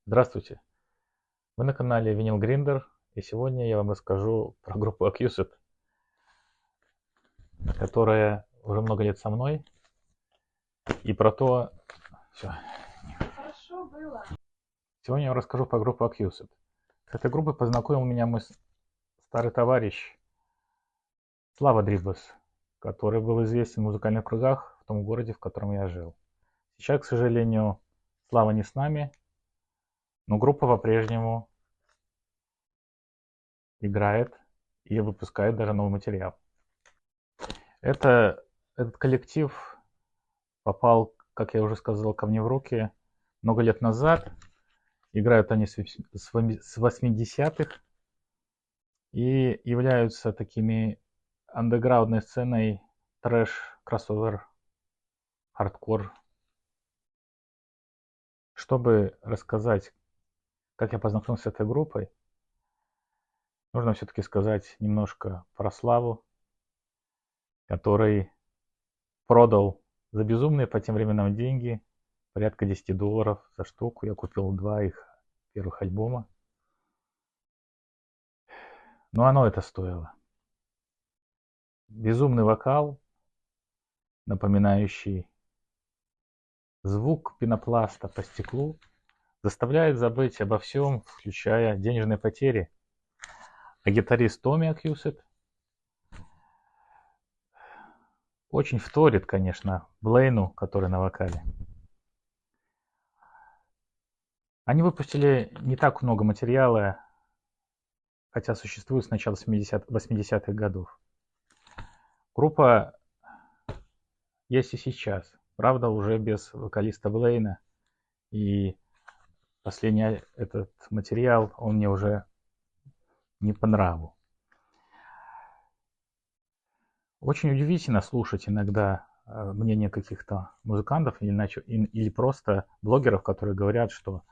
Здравствуйте! Вы на канале Vinyl Grinder, и сегодня я вам расскажу про группу Accused, которая уже много лет со мной, и про то... Все. Хорошо было. Сегодня я вам расскажу про группу Accused. С этой группой познакомил меня мой старый товарищ Слава Дрибас, который был известен в музыкальных кругах в том городе, в котором я жил. Сейчас, к сожалению, Слава не с нами, но группа по-прежнему играет и выпускает даже новый материал. Этот коллектив попал, как я уже сказал, ко мне в руки много лет назад. Играют они с 80-х и являются такими андеграундной сценой трэш, кроссовер, хардкор. Чтобы рассказать, как я познакомился с этой группой, нужно все-таки сказать немножко про Славу, который продал за безумные по тем временам деньги, порядка $10 за штуку. Я купил 2 их первых альбома. Но оно это стоило. Безумный вокал, напоминающий звук пенопласта по стеклу, заставляет забыть обо всем, включая денежные потери. А гитарист Томми Акьюсет очень вторит, конечно, Блейну, который на вокале. Они выпустили не так много материала, хотя существует с начала 80-х годов. Группа есть и сейчас, правда, уже без вокалиста Блейна. И последний этот материал, он мне уже не по нраву. Очень удивительно слушать иногда мнение каких-то музыкантов или просто блогеров, которые говорят, что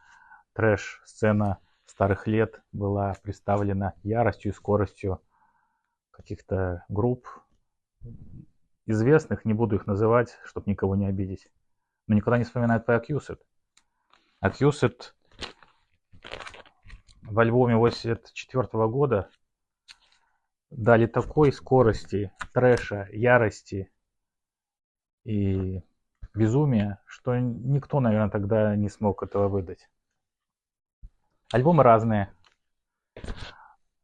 трэш-сцена старых лет была представлена яростью и скоростью каких-то групп известных, не буду их называть, чтобы никого не обидеть, но никогда не вспоминают про Accused. Accused в альбоме 1984 года дали такой скорости, трэша, ярости и безумия, что никто, наверное, тогда не смог этого выдать. Альбомы разные.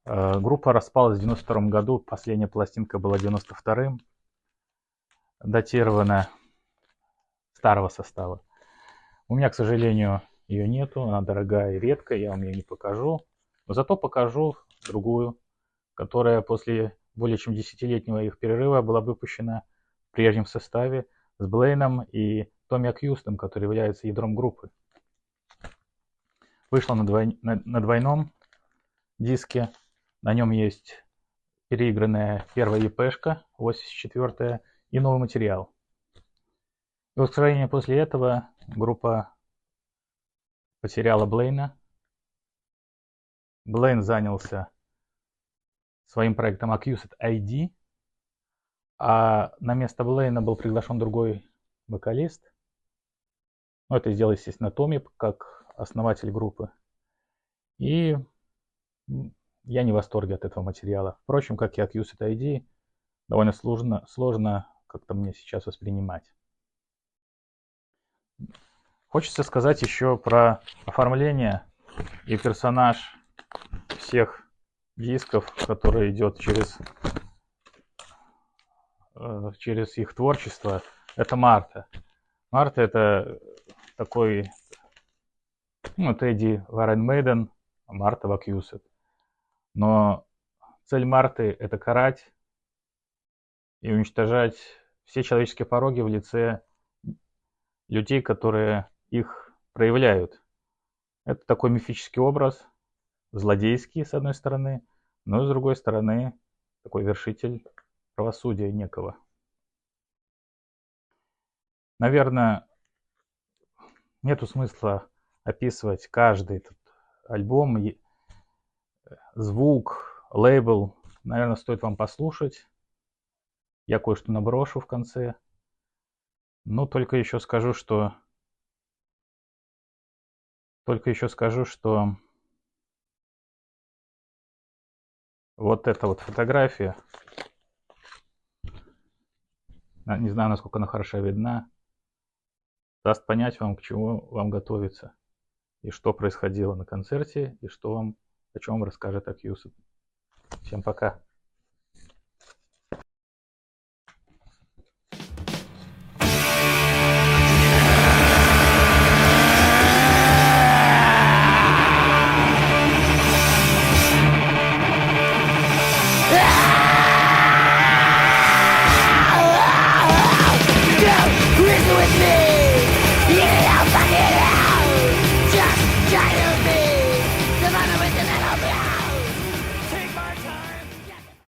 Группа распалась в 92 году, последняя пластинка была 92-м, датирована старого состава. У меня, к сожалению, ее нету, она дорогая и редкая, я вам ее не покажу, но зато покажу другую, которая после более чем 10-летнего их перерыва была выпущена в прежнем составе с Блейном и Томми Акьюстом, который является ядром группы. Вышла на двойном диске. На нем есть переигранная первая EP-шка, 84-я, и новый материал. И вот, к сожалению, после этого группа потеряла Блейна. Блейн занялся своим проектом Accused ID, а на место Блейна был приглашен другой вокалист. Ну, это сделал, естественно, Томми, как основатель группы. И я не в восторге от этого материала. Впрочем, как и Accused ID, довольно сложно как-то мне сейчас воспринимать. Хочется сказать еще про оформление и персонаж всех дисков, который идет через их творчество. Это Марта. Марта это такой, Тедди в Iron Maiden, а Марта в Accused. Но цель Марты это карать и уничтожать все человеческие пороки в лице людей, которые их проявляют. Это такой мифический образ, злодейский, с одной стороны, но с другой стороны, такой вершитель правосудия некого. Наверное, нету смысла описывать каждый этот альбом, звук, лейбл. Наверное, стоит вам послушать. Я кое-что наброшу в конце. Но только еще скажу, что Только еще скажу, что вот эта вот фотография, не знаю, насколько она хорошо видна, даст понять вам, к чему вам готовиться, и что происходило на концерте, и о чем вам расскажет Акьюсет. Всем пока.